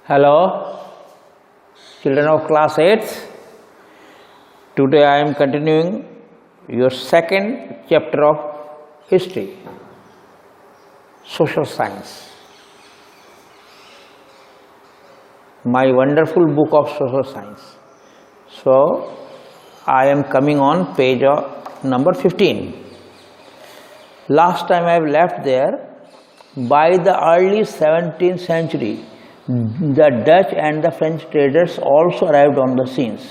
Hello, children of class 8th. Today I am continuing your second chapter of history, social science. My wonderful book of social science. So I am coming on page number 15. Last time I have left there, by the early 17th century, the Dutch and the French traders also arrived on the scenes.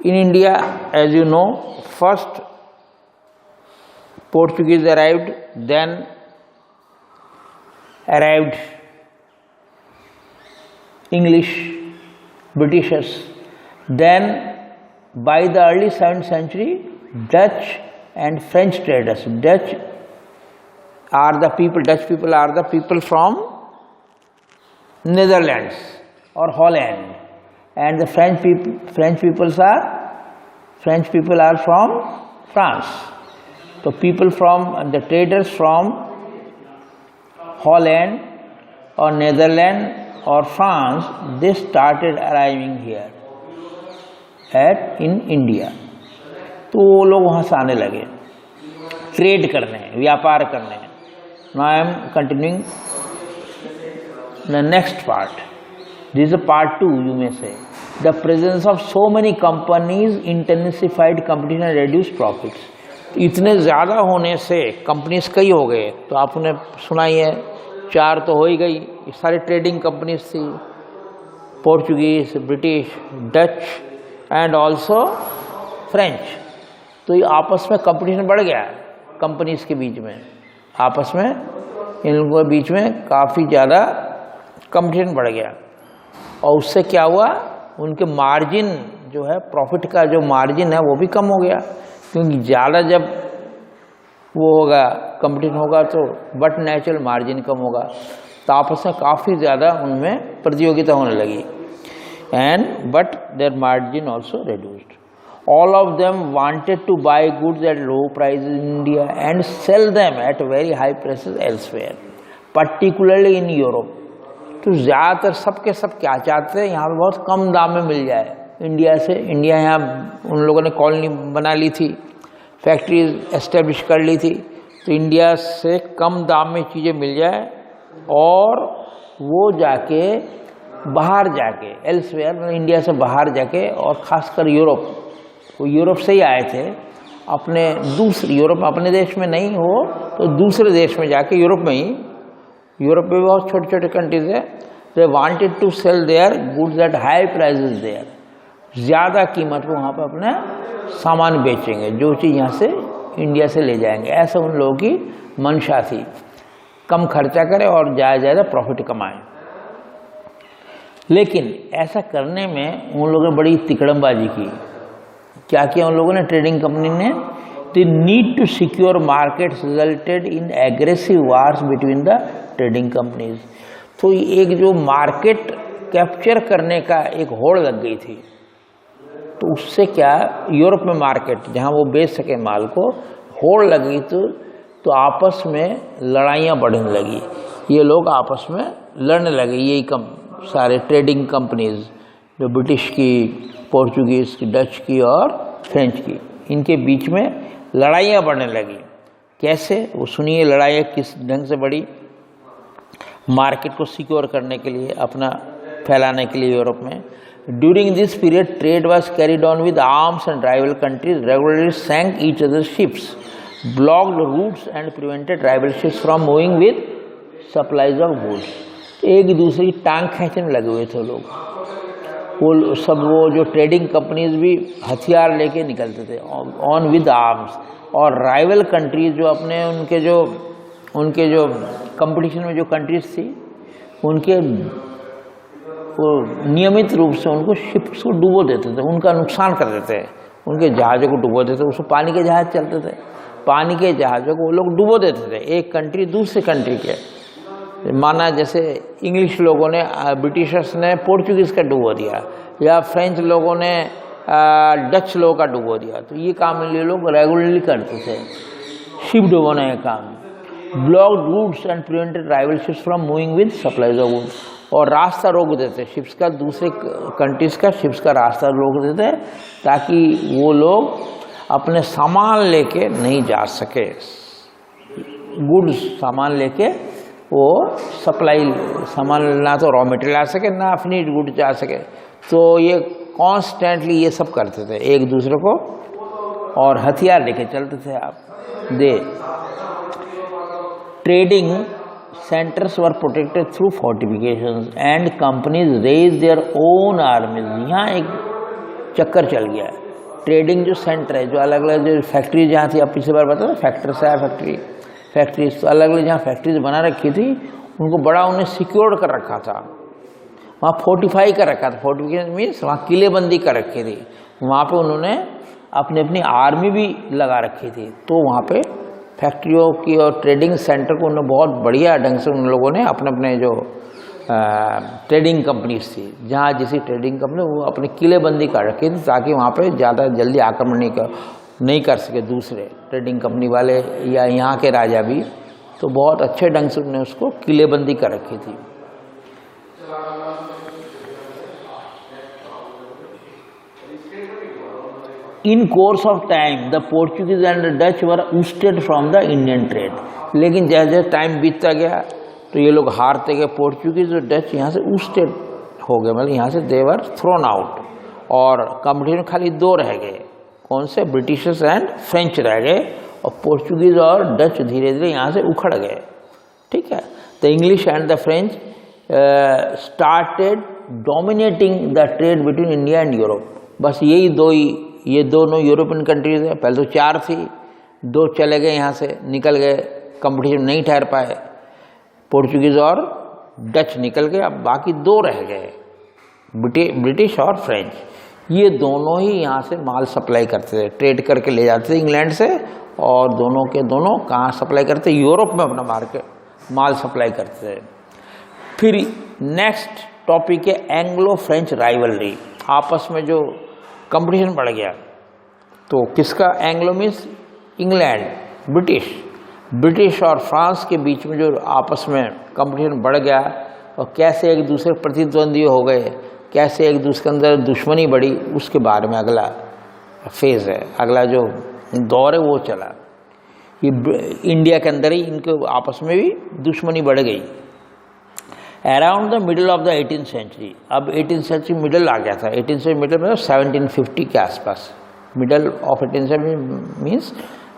In India, as you know, first Portuguese arrived, then arrived English, Britishers. Then by the early 7th century, Dutch and French traders. Dutch people are the people from Netherlands or Holland, and the French people are from France. So people from the traders from Holland or Netherlands or France, they started arriving here in India. तो वो लोग वहाँ से आने लगे trade करने, व्यापार करने. Now I am continuing the next part. This is a part 2, you may say. The presence of so many companies intensified competition and reduced profits. इतने ज़्यादा होने से कंपनीज कई हो गए. तो आपने सुना ही है, 4 तो हो ही गई. सारी ट्रेडिंग कंपनीज थी, Portuguese, British, Dutch and also French. तो ये आपस में कंपटीशन बढ़ गया कंपनीज के बीच में. आपस में इन लोगों के बीच में काफ़ी ज़्यादा कंपटीशन बढ़ गया. और उससे क्या हुआ, उनके मार्जिन जो है, प्रॉफिट का जो मार्जिन है वो भी कम हो गया. क्योंकि ज़्यादा जब वो होगा, कंपटीशन होगा, तो बट नेचुरल मार्जिन कम होगा. तो आपस में काफ़ी ज़्यादा उनमें प्रतियोगिता होने लगी. And but their margin also reduced. All of them wanted to buy goods at low prices in India and sell them at very high prices elsewhere, particularly in Europe. तो ज़्यादातर सबके सब क्या चाहते हैं, यहाँ पे बहुत कम दाम में मिल जाए. इंडिया से, इंडिया यहाँ उन लोगों ने कॉलोनी बना ली थी, फैक्ट्रीज एस्टेब्लिश कर ली थी. तो इंडिया से कम दाम में चीज़ें मिल जाए और वो जाके बाहर जाके एल्सवेयर, मतलब इंडिया से बाहर जाके, और ख़ासकर यूरोप, वो यूरोप से ही आए थे, अपने दूसरे यूरोप, अपने देश में नहीं हो तो दूसरे देश में जाके, यूरोप में ही, यूरोप में बहुत छोटे छोटे कंट्रीज है, they wanted to sell their goods at high prices there. ज़्यादा कीमत पर वहाँ पर अपने सामान बेचेंगे, जो चीज़ यहाँ से इंडिया से ले जाएंगे. ऐसा उन लोगों की मंशा थी, कम खर्चा करें और ज़्यादा प्रॉफिट कमाएं. लेकिन ऐसा करने में उन लोगों ने बड़ी तिकड़मबाजी की. क्या किया उन लोगों ने, ट्रेडिंग कंपनी ने, the need to secure markets resulted in aggressive wars between the trading companies. तो एक जो मार्केट कैप्चर करने का एक होड़ लग गई थी, तो उससे क्या, यूरोप में मार्केट जहां वो बेच सके माल को, होड़ लग गई. तो आपस में लड़ाइयाँ बढ़ने लगी. ये लोग आपस में लड़ने लगे, यही सारे ट्रेडिंग कंपनीज, जो ब्रिटिश की, पोर्चुगीज़ की, डच की और फ्रेंच की, इनके बीच में लड़ाइयाँ बढ़ने लगी. कैसे, वो सुनिए लड़ाइयाँ किस ढंग से बढ़ी. मार्केट को सिक्योर करने के लिए, अपना फैलाने के लिए यूरोप में. During this period trade was carried on with arms and rival countries regularly sank each other ships, blocked routes and prevented rival ships from moving with supplies of goods. एक दूसरे की टांग खींचने में लगे हुए थे लोग. वो सब, वो जो ट्रेडिंग कंपनीज भी हथियार लेके निकलते थे, ऑन विद आर्म्स. और राइवल कंट्रीज जो अपने उनके जो कंपटीशन में जो कंट्रीज थी, उनके वो नियमित रूप से उनको शिप्स को डुबो देते थे, उनका नुकसान कर देते, उनके जहाज़ों को डुबो देते. उसमें पानी के जहाज़ चलते थे, पानी के जहाज़ों को वो लोग डुबो देते थे, एक कंट्री दूसरे कंट्री के. माना जैसे इंग्लिश लोगों ने, ब्रिटिशर्स ने पोर्चुगीज़ का डुबो दिया, या फ्रेंच लोगों ने डच लोगों का डुबो दिया. तो ये काम ये लोग रेगुलरली करते थे, शिप डुबोने का काम. Blocked routes and prevented rival ships from moving with supplies of goods. और रास्ता रोक देते शिप्स का, दूसरे कंट्रीज का शिप्स का रास्ता रोक देते ताकि वो लोग अपने सामान लेके नहीं जा सके, गुड्स सामान लेके वो सप्लाई सामान ना तो रॉ मटेरियल आ सके ना अपनी गुड्स जा सके। तो ये कॉन्स्टेंटली ये सब करते थे एक दूसरे को, और हथियार लेके चलते थे आप दे। Trading centres were protected through fortifications and companies raise their own armies. यहाँ एक चक्कर चल गया है। ट्रेडिंग जो सेंटर है, जो अलग अलग जो फैक्ट्री जहाँ थी, अब पिछली बार बताया फैक्ट्रीज है, फैक्ट्रीज तो अलग अलग जहाँ फैक्ट्रीज बना रखी थी उनको बड़ा उन्हें सिक्योर्ड कर रखा था, वहाँ फोर्टिफाई कर रखा था। फोर्टिफिकेशन मीन्स वहाँ किलेबंदी कर रखी थी, वहाँ पे उन्होंने अपनी अपनी आर्मी भी लगा रखी थी। तो वहाँ पे फैक्ट्रियों की और ट्रेडिंग सेंटर को उन्होंने बहुत बढ़िया ढंग से उन लोगों ने अपने अपने जो ट्रेडिंग कंपनीज थी, जहाँ जिसी ट्रेडिंग कंपनी वो अपनी किलेबंदी कर रखी थी ताकि वहाँ पे ज़्यादा जल्दी आक्रमण नहीं कर सके दूसरे ट्रेडिंग कंपनी वाले या यहाँ के राजा भी। तो बहुत अच्छे ढंग से उन्होंने उसको किलेबंदी कर रखी थी। In course of time the Portuguese and Dutch were ousted from the Indian trade. लेकिन जैसे जैसे टाइम बीतता गया तो ये लोग हारते गए, पोर्चुगीज और डच यहाँ से ऊस्टेड हो गए, मतलब यहाँ से दे वर थ्रोन आउट। और कंपटीशन खाली दो रह गए, कौन से? ब्रिटिशर्स एंड फ्रेंच रह गए, और पोर्चुगीज और डच धीरे धीरे यहाँ से उखड़ गए। ठीक है, the English and the French started dominating the trade between India and Europe. बस ये दोनों यूरोपियन कंट्रीज है। पहले तो 4 थी, 2 चले गए, यहाँ से निकल गए, कंपटीशन नहीं ठहर पाए, पोर्चुगीज और डच निकल गए, अब बाकी 2 रह गए, ब्रिटिश और फ्रेंच। ये दोनों ही यहाँ से माल सप्लाई करते थे, ट्रेड करके ले जाते थे इंग्लैंड से, और दोनों के दोनों कहाँ सप्लाई करते? यूरोप में अपना मार्केट माल सप्लाई करते थे। फिर नेक्स्ट टॉपिक है एंग्लो फ्रेंच राइवलरी। आपस में जो कंपटीशन बढ़ गया, तो किसका? एंग्लो मीन्स इंग्लैंड, ब्रिटिश और फ्रांस के बीच में जो आपस में कंपटीशन बढ़ गया, और कैसे एक दूसरे प्रतिद्वंदी हो गए, कैसे एक दूसरे के अंदर दुश्मनी बढ़ी, उसके बारे में अगला फेज है, अगला जो दौर है वो चला। ये इंडिया के अंदर ही इनके आपस में भी दुश्मनी बढ़ गई। Around the middle of the 18th century, अब 18th सेंचुरी मिडल आ गया था। 18th सेंचुरी मिडल मतलब 1750 के आसपास, middle of 18th century means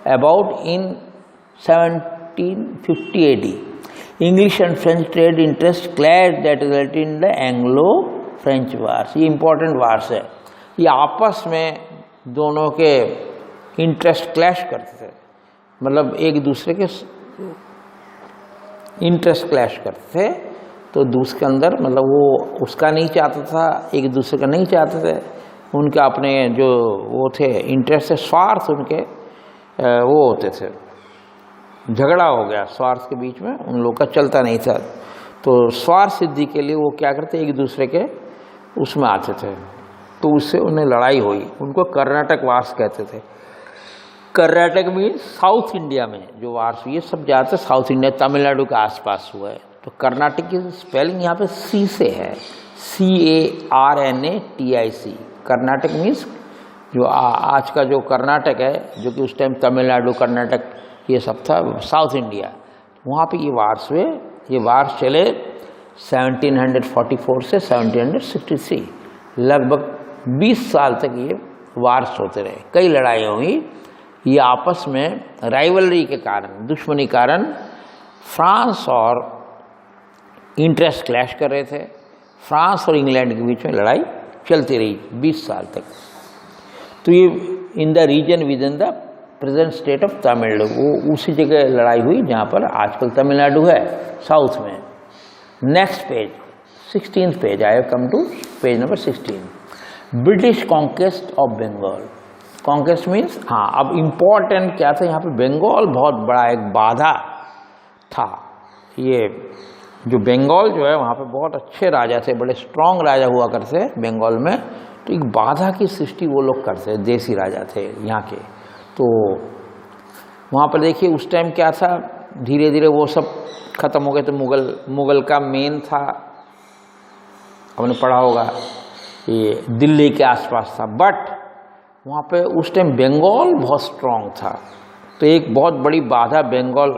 about in 1750 AD। English and French trade interest clash that resulted in the Anglo French wars. ये important wars है, ये आपस में दोनों के इंटरेस्ट क्लैश करते थे, मतलब एक दूसरे के इंटरेस्ट क्लैश करते थे। तो दूसरे के अंदर मतलब वो उसका नहीं चाहता था, एक दूसरे का नहीं चाहते थे, उनके अपने जो वो थे इंटरेस्ट से, स्वार्थ उनके वो होते थे, झगड़ा हो गया स्वार्थ के बीच में, उन लोग का चलता नहीं था। तो स्वार्थ सिद्धि के लिए वो क्या करते, एक दूसरे के उसमें आते थे, तो उससे उन्हें लड़ाई हुई। उनको कर्नाटक वार्स कहते थे। कर्नाटक में साउथ इंडिया में जो वार्स हुई, ये सब ज़्यादातर साउथ इंडिया तमिलनाडु के आसपास हुआ है। तो कर्नाटक की स्पेलिंग यहाँ पे C से है, CARNATIC। कर्नाटक मीन्स जो आज का जो कर्नाटक है, जो कि उस टाइम तमिलनाडु कर्नाटक ये सब था, साउथ इंडिया, वहाँ पे ये वार्स हुए। ये वार्स चले 1744 से 1763, लगभग 20 साल तक ये वार्स होते रहे। कई लड़ाइयाँ हुई, ये आपस में राइवलरी के कारण, दुश्मनी कारण फ्रांस और इंटरेस्ट क्लैश कर रहे थे। फ्रांस और इंग्लैंड के बीच में लड़ाई चलती रही 20 साल तक। तो ये in the region within the present state of Tamil Nadu, वो उसी जगह लड़ाई हुई जहाँ पर आजकल तमिलनाडु है, साउथ में। Next page, 16th page, I have come to page number 16। British conquest of Bengal. Conquest means, हाँ, अब इम्पोर्टेंट क्या था यहाँ पे, बंगाल बहुत बड़ा एक बाधा था। ये जो बंगाल जो है वहाँ पे बहुत अच्छे राजा थे, बड़े स्ट्रॉन्ग राजा हुआ करते बंगाल में। तो एक बाधा की सृष्टि वो लोग करते, देसी राजा थे यहाँ के। तो वहाँ पर देखिए उस टाइम क्या था, धीरे धीरे वो सब खत्म हो गए। तो मुगल का मेन था आपने पढ़ा होगा, ये दिल्ली के आसपास था, बट वहाँ पे उस टाइम बंगाल बहुत स्ट्रांग था, तो एक बहुत बड़ी बाधा बंगाल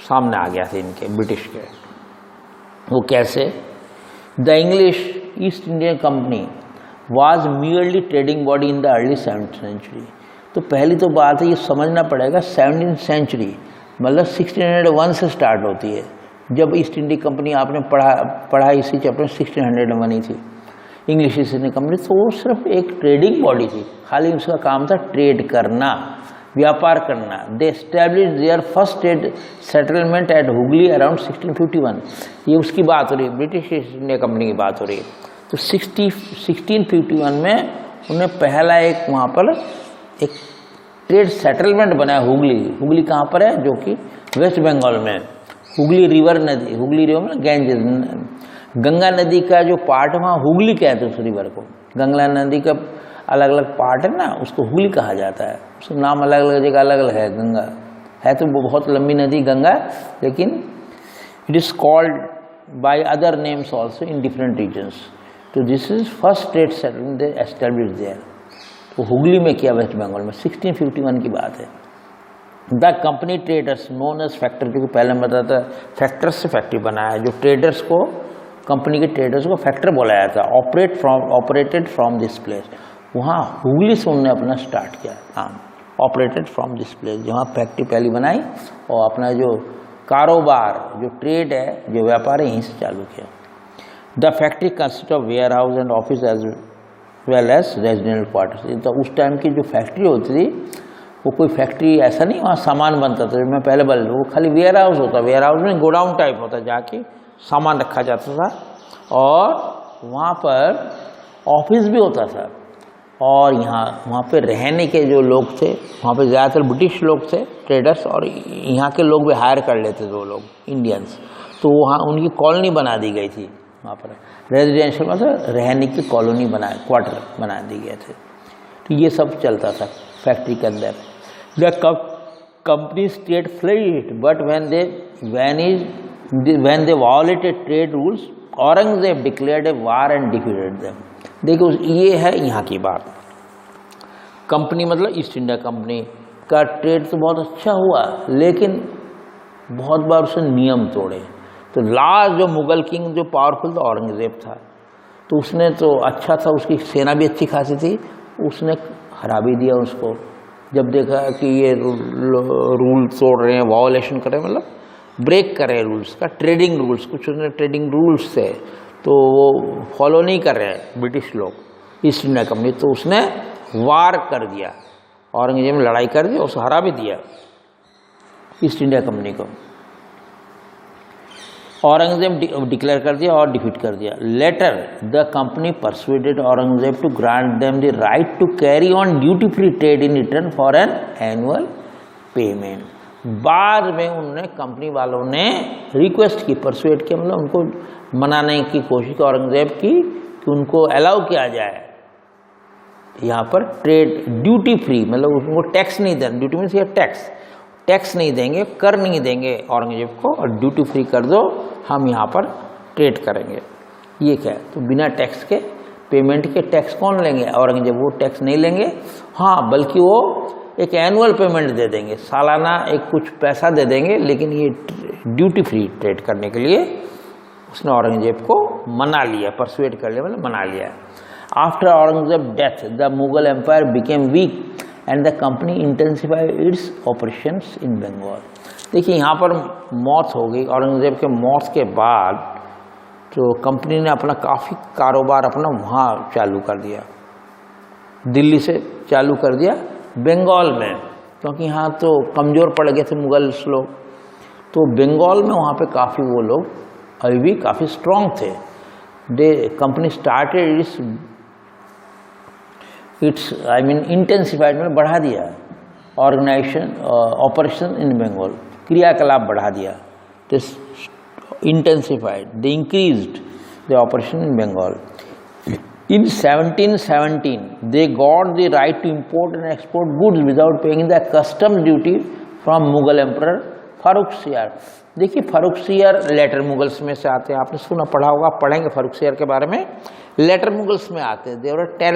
सामने आ गया था इनके, ब्रिटिश के। वो कैसे? The English East Indian company was merely trading body in the early 17th century. तो पहली तो बात है, ये समझना पड़ेगा 17th सेंचुरी मतलब 1601 से स्टार्ट होती है। जब ईस्ट इंडिया कंपनी आपने पढ़ा इसी चैप्टर 1600 में बनी थी इंग्लिश ईस्ट इंडिया कंपनी, तो वो सिर्फ एक ट्रेडिंग बॉडी थी, खाली उसका काम था ट्रेड करना, व्यापार करना। They establish their first trade settlement at Hooghly around 1651। ये उसकी बात हो रही है, ब्रिटिश ईस्ट इंडिया कंपनी की बात हो रही है। तो 1651 में उन्हें पहला एक वहाँ पर एक ट्रेड सेटलमेंट बनाया हुगली। हुगली कहाँ पर है? जो कि वेस्ट बंगाल में। हुगली रिवर नदी, हुगली रिवर में गैंजेस, गंगा नदी का जो पार्ट वहाँ हुगली कहते हैं उस रिवर को। गंगा नदी का अलग अलग पार्ट है ना, उसको हुगली कहा जाता है। उसका नाम अलग अलग जगह अलग अलग है। गंगा है तो बहुत लंबी नदी गंगा, लेकिन it is called by other names also in different regions. तो this is first trade settlement they establish there. तो हुगली में किया वेस्ट बंगाल में, 1651 की बात है। The company traders known age factor, क्योंकि पहले मैं बताता फैक्टर्स से फैक्ट्री बनाया, जो ट्रेडर्स को, कंपनी के ट्रेडर्स को फैक्टर बोला जाता है। ऑपरेटेड फ्रॉम दिस प्लेस, वहाँ हुगली से उन्होंने अपना स्टार्ट किया काम। ऑपरेटेड फ्रॉम दिस प्लेस, जहाँ फैक्ट्री पहली बनाई और अपना जो कारोबार, जो ट्रेड है, जो व्यापार है, यहीं से चालू किया। The factory consist of warehouse and office as well as residential quarters. तो उस टाइम की जो फैक्ट्री होती थी, वो कोई फैक्ट्री ऐसा नहीं वहाँ सामान बनता था, मैं पहले बोल रहा हूँ, वो खाली वेयर हाउस होता। वेयर हाउस में गोडाउन टाइप होता, जाके सामान रखा जाता था, और वहाँ पर ऑफिस भी होता था। और वहाँ पे रहने के जो लोग थे, वहाँ पे ज़्यादातर ब्रिटिश लोग थे ट्रेडर्स, और यहाँ के लोग भी हायर कर लेते थे वो लोग, इंडियंस। तो वहाँ उनकी कॉलोनी बना दी गई थी, वहाँ पर रेजिडेंशियल मतलब रहने की कॉलोनी क्वार्टर बना दी गए थे। तो ये सब चलता था फैक्ट्री के अंदर। The company state flourished, but when they violated trade rules, Aurangzeb declared A war and defeated them. देखो ये है यहाँ की बात। कंपनी मतलब ईस्ट इंडिया कंपनी का ट्रेड तो बहुत अच्छा हुआ, लेकिन बहुत बार उसने नियम तोड़े। तो लास्ट जो मुगल किंग जो पावरफुल था, औरंगजेब था, तो उसने तो अच्छा था, उसकी सेना भी अच्छी खासी थी, उसने हरा भी दिया उसको। जब देखा कि ये रूल तोड़ रहे हैं, वायोलेशन कर रहे हैं, मतलब ब्रेक कर रहे हैं रूल्स का, ट्रेडिंग रूल्स, कुछ उसने ट्रेडिंग रूल्स थे तो वो फॉलो नहीं कर रहे हैं ब्रिटिश लोग, ईस्ट इंडिया कंपनी, तो उसने वार कर दिया, औरंगजेब ने लड़ाई कर दी, उसे हरा भी दिया ईस्ट इंडिया कंपनी को। औरंगजेब डिक्लेयर कर दिया और डिफीट कर दिया। Later the company persuaded Aurangzeb to grant them the right to carry on duty free trade in return for an annual payment. बाद में उन्होंने, कंपनी वालों ने रिक्वेस्ट की, परसुएड किया मतलब उनको मनाने की कोशिश की औरंगजेब की कि उनको अलाउ किया जाए यहाँ पर ट्रेड ड्यूटी फ्री, मतलब उनको टैक्स नहीं देना। ड्यूटी मीन्स ये टैक्स नहीं देंगे, कर नहीं देंगे औरंगजेब को, और ड्यूटी फ्री कर दो, हम यहाँ पर ट्रेड करेंगे। ये क्या है? तो बिना टैक्स के, पेमेंट के टैक्स कौन लेंगे? औरंगजेब। वो टैक्स नहीं लेंगे, हाँ, बल्कि वो एक एनुअल पेमेंट दे देंगे, सालाना एक कुछ पैसा दे देंगे, लेकिन ये ड्यूटी फ्री ट्रेड करने के लिए उसने औरंगजेब को मना लिया, परसुएड कर लिया, मतलब मना लिया। After Aurangzeb death the Mughal empire became weak and the company intensified its operations in Bengal. देखिए यहाँ पर मौत हो गई, औरंगजेब के मौत के बाद तो कंपनी ने अपना काफ़ी कारोबार अपना वहाँ चालू कर दिया, दिल्ली से चालू कर दिया बंगाल में, क्योंकि यहाँ तो कमज़ोर पड़ गए थे मुगल्स लोग, तो बंगाल में वहाँ पे काफ़ी वो लोग अभी भी काफ़ी स्ट्रॉन्ग थे। दे कंपनी स्टार्टेड इट्स इंटेंसिफाइड, में बढ़ा दिया ऑर्गेनाइजेशन ऑपरेशन इन बंगाल, क्रियाकलाप बढ़ा दिया। तो intensified, they increased the operation in Bengal. In 1717, they got the right to import and export goods without paying the customs duty from Mughal emperor Farrukhsiyar, देखिए Farrukhsiyar letter Mughals में से आते हैं, आपने सुना पढ़ा होगा, पढ़ेंगे फर्रुखसियर के बारे में। लेटर मुगल्स में आते हैं, देवर 10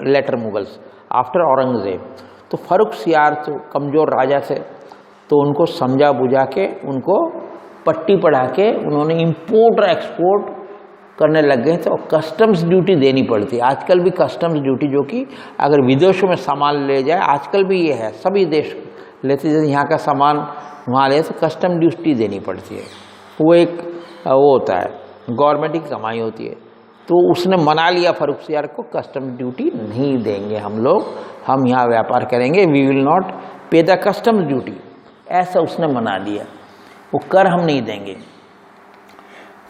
लेटर मुगल्स आफ्टर औरंगजेब। तो फर्रुखसियर तो कमज़ोर राजा थे, तो उनको समझा बुझा के, उनको पट्टी पढ़ा के उन्होंने इंपोर्ट और एक्सपोर्ट करने लग गए थे, और कस्टम्स ड्यूटी देनी पड़ती है। आजकल भी कस्टम्स ड्यूटी, जो कि अगर विदेशों में सामान ले जाए, आजकल भी ये है, सभी देश लेते, जैसे यहाँ का सामान वहाँ ले तो कस्टम ड्यूटी देनी पड़ती है। वो एक वो होता है, गवर्नमेंट की कमाई होती है। तो उसने मना लिया फर्रुखसियर को, कस्टम ड्यूटी नहीं देंगे हम लोग, हम यहाँ व्यापार करेंगे, वी विल नॉट पे द कस्टम ड्यूटी, ऐसा उसने मना लिया, वो कर हम नहीं देंगे,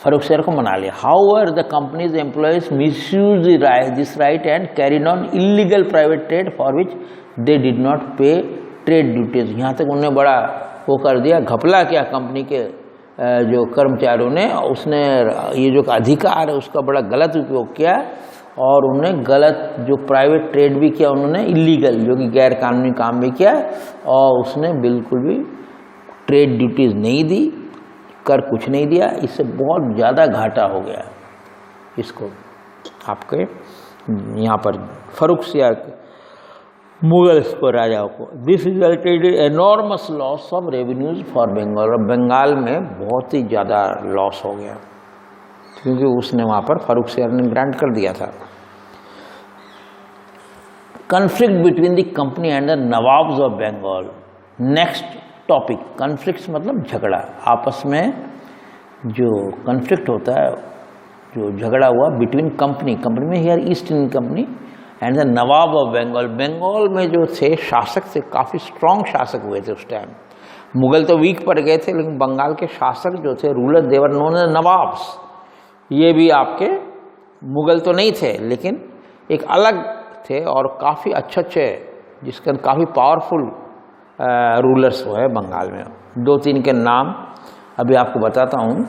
फर्रुखसियर को मना लिया। However the companies employees misuse this right and carried on illegal private trade for which they did not पे ट्रेड ड्यूटीज। यहाँ तक उन्होंने बड़ा वो कर दिया, घपला किया कंपनी के जो कर्मचारियों ने, उसने ये जो अधिकार है उसका बड़ा गलत उपयोग किया, और उन्होंने गलत जो प्राइवेट ट्रेड भी किया, उन्होंने इलीगल जो कि गैर कानूनी काम भी किया, और उसने बिल्कुल भी ट्रेड ड्यूटीज़ नहीं दी, कर कुछ नहीं दिया। इससे बहुत ज़्यादा घाटा हो गया इसको, आपके यहाँ पर फर्रुखसियर मुगल्स को, राजाओं को। This resulted in enormous loss of revenues for Bengal. और बंगाल में बहुत ही ज़्यादा लॉस हो गया, क्योंकि उसने वहाँ पर फर्रुखसियर ने ग्रांट कर दिया था। Conflict between the company and the nawabs of Bengal. Next topic, conflicts मतलब झगड़ा, आपस में जो कन्फ्लिक्ट होता है, जो झगड़ा हुआ बिटवीन कंपनी में here East Indian company and the nawab of Bengal. Bengal में जो थे शासक थे, काफ़ी स्ट्रॉन्ग शासक हुए थे उस टाइम। मुगल तो वीक पड़ गए थे, लेकिन बंगाल के शासक जो थे, रूलर, देवर नोन एज नवाब्स। ये भी आपके मुगल तो नहीं थे, लेकिन एक अलग थे और काफ़ी अच्छे जिसके काफ़ी पावरफुल रूलर्स हुए हैं बंगाल में। 2-3 के नाम अभी आपको बताता हूँ।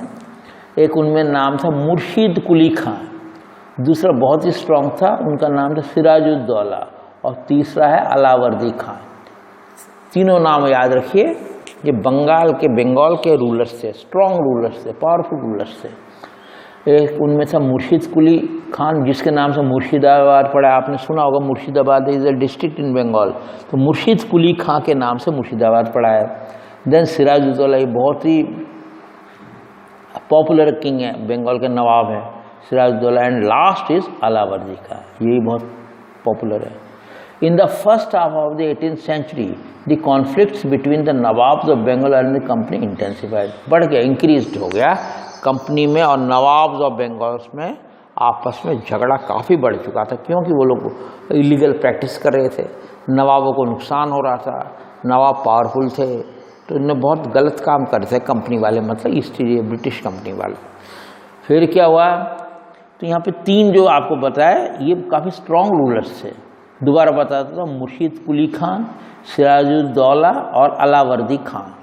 एक उनमें नाम था मुर्शीद कुली खान, दूसरा बहुत ही स्ट्रॉन्ग था, उनका नाम था सिराजुद्दौला, और तीसरा है अलावर्दी खान। तीनों नाम याद रखिए, ये बंगाल के रूलर्स थे, स्ट्रॉन्ग रूलर्स थे, पावरफुल रूलर्स थे। एक उनमें था मुर्शीद कुली खान, जिसके नाम से मुर्शिदाबाद पड़ा, आपने सुना होगा, Murshidabad is a district in Bengal, तो मुर्शीद कुली खान के नाम से मुर्शिदाबाद पड़ा है। देन सिराजुद्दौला, ये बहुत ही पॉपुलर किंग है, बंगाल के नवाब है Sirajuddaula. And last is Alivardi Khan, ये बहुत पॉपुलर है। In the first half of the 18th century the conflicts between the nawabs of Bengal and the company intensified, बढ़ गया, इंक्रीज हो गया। कंपनी में और नवाब्स ऑफ बंगाल में आपस में झगड़ा काफ़ी बढ़ चुका था, क्योंकि वो लोग इलीगल प्रैक्टिस कर रहे थे, नवाबों को नुकसान हो रहा था, नवाब पावरफुल थे, तो इन्हें बहुत गलत काम कर रहे थे कंपनी वाले, मतलब ईस्ट इंडिया ब्रिटिश कंपनी वाले। फिर क्या हुआ, तो यहाँ पे 3 जो आपको बताया, ये काफ़ी स्ट्रॉन्ग रूलर्स थे। दोबारा बताता हूँ, मुर्शीद कुली खान, सिराजुद्दौला और अलावर्दी Khan.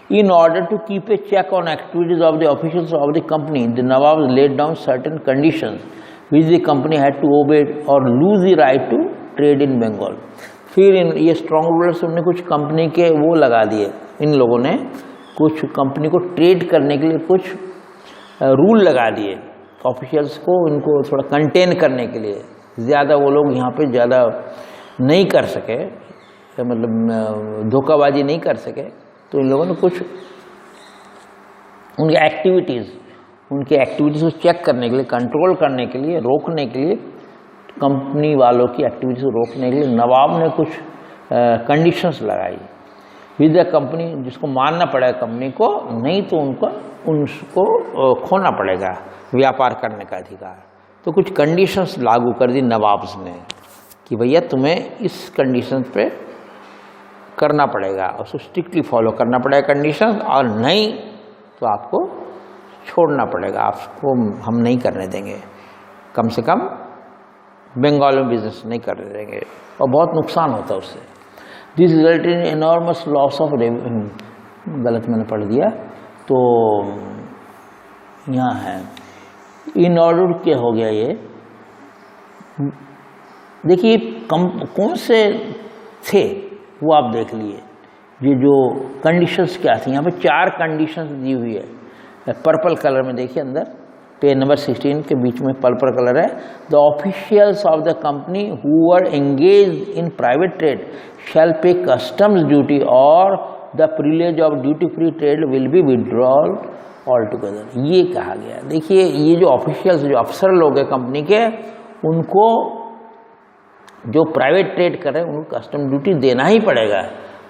In order to keep a check on activities of the officials of the company, the Nawabs laid down certain conditions which the company had to obey or lose the right to trade in Bengal. फिर ये strong rulers उन्होंने कुछ company के वो लगा दिए, इन लोगों ने कुछ कंपनी को ट्रेड करने के लिए कुछ रूल लगा दिए ऑफिशियल्स को, इनको थोड़ा कंटेन करने के लिए। ज़्यादा वो लोग यहाँ पे ज़्यादा नहीं कर सके, मतलब धोखाबाजी नहीं कर सके, तो इन लोगों ने कुछ उनकी एक्टिविटीज़ को चेक करने के लिए, कंट्रोल करने के लिए, रोकने के लिए, कंपनी वालों की एक्टिविटीज़ को रोकने के लिए नवाब ने कुछ कंडीशंस लगाई विद द कंपनी, जिसको मानना पड़ेगा कंपनी को, नहीं तो उनको खोना पड़ेगा व्यापार करने का अधिकार। तो कुछ कंडीशंस लागू कर दी नवाब्स ने कि भैया तुम्हें इस कंडीशन पे करना पड़ेगा, उसको स्ट्रिक्टली फॉलो करना पड़ेगा कंडीशंस, और नहीं तो आपको छोड़ना पड़ेगा, आपको हम नहीं करने देंगे, कम से कम बंगाल में बिजनेस नहीं करने देंगे, और बहुत नुकसान होता है उससे। This resulted in enormous loss of revenue, गलत मैंने पढ़ दिया, तो यहाँ है इन ऑर्डर क्या हो गया ये, देखिए कौन से थे वो आप देख लिए, ये जो कंडीशंस क्या थी, यहाँ पे 4 कंडीशंस दी हुई है पर्पल कलर में, देखिए अंदर पेज नंबर 16 के बीच में पर्पल कलर है। The officials of the company who are engage in private trade shall pay customs duty और the privilege of duty free trade will be withdrawal all together, ये कहा गया। देखिए ये जो ऑफिशियल्स, जो अफसर लोग हैं कंपनी के, उनको जो प्राइवेट ट्रेड कर रहे हैं उनको कस्टम ड्यूटी देना ही पड़ेगा।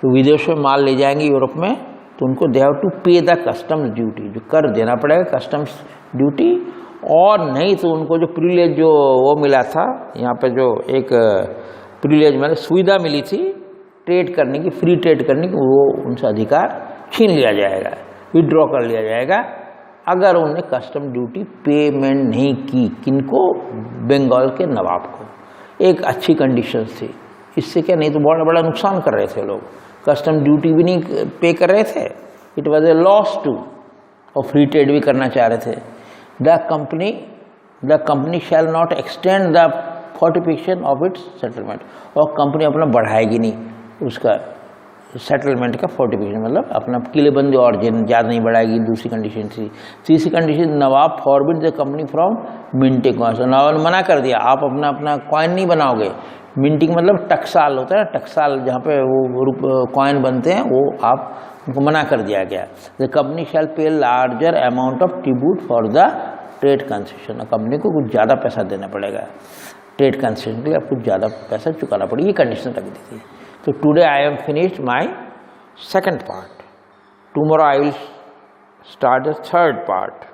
तो विदेश में माल ले जाएंगे यूरोप में, तो उनको दे हैव टू पे द कस्टम्स ड्यूटी, जो कर देना पड़ेगा कस्टम्स ड्यूटी। और नहीं तो उनको जो प्रिविलेज जो वो मिला था, यहाँ पे जो एक प्रिविलेज मतलब सुविधा मिली थी ट्रेड करने की, फ्री ट्रेड करने की, वो उनसे अधिकार छीन लिया जाएगा, विड्रॉ कर लिया जाएगा अगर उन्होंने कस्टम ड्यूटी पेमेंट नहीं की। किनको? बंगाल के नवाब को। एक अच्छी कंडीशन थी, इससे क्या नहीं तो बहुत बड़ा नुकसान कर रहे थे लोग, कस्टम ड्यूटी भी नहीं पे कर रहे थे, it was a loss to, और फ्री ट्रेड भी करना चाह रहे थे। The company shall not extend the fortification of its settlement, और कंपनी अपना बढ़ाएगी नहीं उसका सेटलमेंट का फोर्टिफिकेशन, मतलब अपना किलेबंदी और ज़्यादा नहीं बढ़ाएगी। दूसरी कंडीशन थी। तीसरी condition, nawab forbid the company from minting coins, nawab ने मना कर दिया आप अपना कॉइन नहीं बनाओगे। मिंटिंग मतलब टकसाल होता है, टकसाल जहाँ पे वो कॉइन बनते हैं, वो आप उनको मना कर दिया गया। द कंपनी शैल पे larger amount of tribute for the trade concession, company को कुछ ज़्यादा पैसा देना पड़ेगा ट्रेड कंसेशन के लिए, आप कुछ ज़्यादा पैसा चुकाना पड़ेगा, ये कंडीशन रख दी थी। So today I am finished my second part. Tomorrow I will start the third part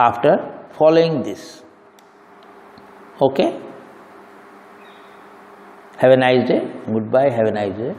after following this. Okay? Have a nice day. Goodbye. Have a nice day.